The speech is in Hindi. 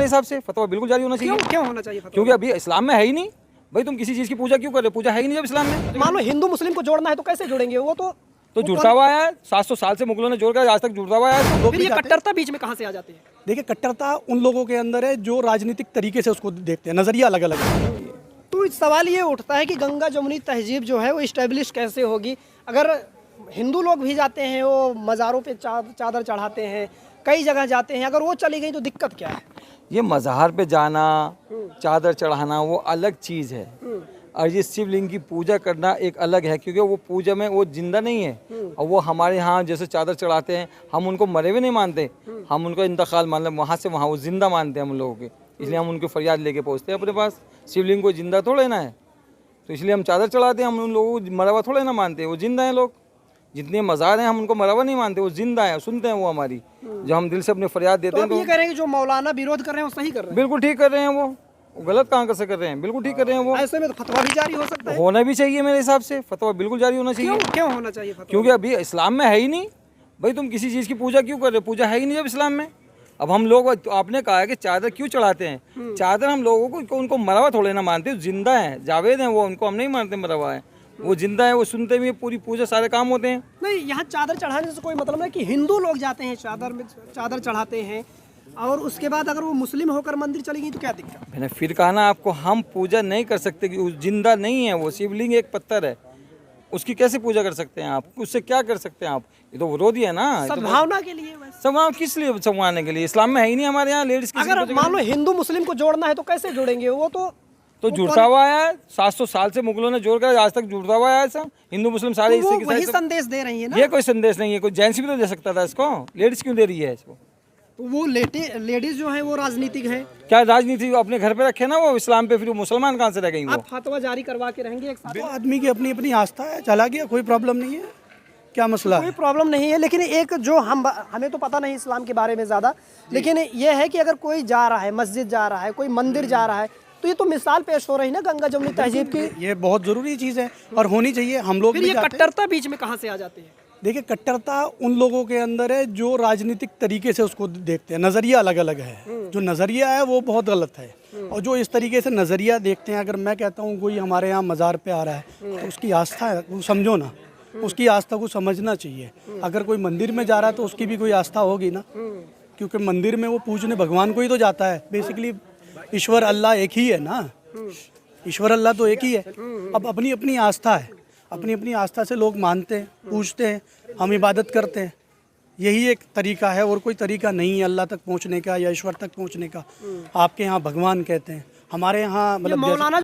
मेरे हिसाब से, फतवा बिल्कुल जारी होना चाहिए। क्यों होना चाहिए फतवा? क्योंकि अभी इस्लाम में है ही नहीं भाई, तुम किसी चीज़ की पूजा क्यों कर रहे हो? पूजा है ही नहीं जब इस्लाम में। मान लो हिंदू मुस्लिम को जोड़ना है तो कैसे जोड़ेंगे? वो तो जुड़ता हुआ है, 700 साल से मुगलों ने जोड़ कर आज तक जुड़ता हुआ है। फिर ये कट्टरता बीच में कहाँ से आ जाती है? देखिए, कट्टरता उन लोगों के अंदर है जो राजनीतिक तरीके से उसको देखते हैं, नजरिया अलग अलग है। तो सवाल ये उठता है कि गंगा जमुनी तहजीब जो है वो इस्टेब्लिश कैसे होगी? अगर हिंदू लोग भी जाते हैं, वो मज़ारों पे चादर चढ़ाते हैं, कई जगह जाते हैं, अगर वो चली गई तो दिक्कत क्या है? ये मज़ार पे जाना, चादर चढ़ाना वो अलग चीज़ है, और ये शिवलिंग की पूजा करना एक अलग है, क्योंकि वो पूजा में वो जिंदा नहीं है। और वो हमारे यहाँ जैसे चादर चढ़ाते हैं, हम उनको मरे हुए नहीं मानते, हम उनको इंतकाल मतलब वहाँ से वहाँ वो जिंदा मानते हैं हम लोगों के, इसलिए हम उनकी फरियाद लेके पहुँचते हैं अपने पास। शिवलिंग को जिंदा थोड़े ना है, तो इसलिए हम चादर चढ़ाते हैं। हम उन लोगों को मरा हुआ थोड़े ना मानते, वो जिंदा हैं लोग। जितने मज़ार हैं हम उनको मरा हुआ नहीं मानते, वो जिंदा है, सुनते हैं वो हमारी, जो हम दिल से अपनी फरियाद देते हैं। तो ये कह रहे हैं कि जो मौलाना विरोध कर रहे हैं वो सही कर रहे हैं? बिल्कुल ठीक कर रहे हैं, वो गलत कहाँ से कर रहे हैं, बिल्कुल ठीक कर रहे हैं वो। ऐसे में तो फतवा भी जारी हो सकता है। होना भी चाहिए मेरे हिसाब से, फतवा बिल्कुल जारी होना चाहिए। क्यों होना चाहिए फतवा? क्योंकि अभी इस्लाम में है ही नहीं भाई, तुम किसी चीज़ की पूजा क्यों कर रहे हो? पूजा है ही नहीं जब इस्लाम में। अब हम लोग, तो आपने कहा है कि चादर क्यों चढ़ाते हैं, चादर हम लोगों को उनको मरा हुआ थोड़े ना मानते, जिंदा है, जावेद हैं वो, उनको हम नहीं मानते मरा हुआ है, वो जिंदा है, वो सुनते भी पूरी पूजा सारे काम होते हैं। नहीं, यहाँ चादर चढ़ाने से कोई मतलब नहीं कि हिंदू लोग जाते हैं चादर चढ़ाते हैं, और उसके बाद अगर वो मुस्लिम होकर मंदिर चली गई तो क्या दिक्कत? मैंने फिर कहा ना आपको, हम पूजा नहीं कर सकते कि जिंदा नहीं है वो, शिवलिंग एक पत्थर है, उसकी कैसे पूजा कर सकते हैं आप? उससे क्या कर सकते हैं आप? ये तो विरोधी है ना। सद्भावना के लिए बस। सद्भावना किस लिए? संवारने के लिए। इस्लाम में है ही नहीं हमारे यहाँ लेडीज। अगर मान लो हिंदू मुस्लिम को जोड़ना है तो कैसे जोड़ेंगे? वो तो जुड़ता हुआ है, 700 साल से मुगलों ने जोड़ कर आज तक जुड़ता हुआ है। ऐसा हिंदू मुस्लिम सारे तो वो वही संदेश दे रही है ना। ये कोई संदेश नहीं है, कोई जेंट्स भी तो दे सकता था इसको, लेडीज क्यों दे रही है इसको? तो वो लेडीज जो है वो राजनीतिक है। क्या राजनीति अपने घर पे रखे ना वो इस्लाम पे, फिर वो मुसलमान कहाँ से रह गई? वो आप फतवा जारी करवा के रहेंगे एक साथ? तो आदमी की अपनी अपनी आस्था है, चला गया, कोई प्रॉब्लम नहीं है, क्या मसला कोई है? प्रॉब्लम नहीं है, लेकिन एक जो हमें तो पता नहीं इस्लाम के बारे में ज़्यादा, लेकिन ये है कि अगर कोई जा रहा है, मस्जिद जा रहा है, कोई मंदिर जा रहा है, तो ये तो मिसाल पेश हो रही है ना गंगा जमुनी तहजीब की। ये बहुत ज़रूरी चीज़ है और होनी चाहिए। हम लोग फिर भी ये जाते हैं। कट्टरता बीच में कहाँ से आ जाती है? देखिए, कट्टरता उन लोगों के अंदर है जो राजनीतिक तरीके से उसको देखते हैं, नज़रिया अलग अलग है। जो नज़रिया है वो बहुत गलत है, और जो इस तरीके से नज़रिया देखते हैं, अगर मैं कहता हूँ कोई हमारे यहाँ मज़ार पे आ रहा है तो उसकी आस्था है, वो समझो ना, उसकी आस्था को समझना चाहिए। अगर कोई मंदिर में जा रहा है तो उसकी भी कोई आस्था होगी ना, क्योंकि मंदिर में वो पूजने भगवान को ही तो जाता है। बेसिकली ईश्वर अल्लाह एक ही है ना, ईश्वर अल्लाह तो एक ही है। अब अपनी अपनी आस्था है, अपनी अपनी आस्था से लोग मानते हैं, पूछते हैं, हम इबादत करते हैं। यही एक तरीका है, और कोई तरीका नहीं है अल्लाह तक पहुंचने का या ईश्वर तक पहुंचने का। आपके यहाँ भगवान कहते हैं, हमारे यहाँ मतलब मौलाना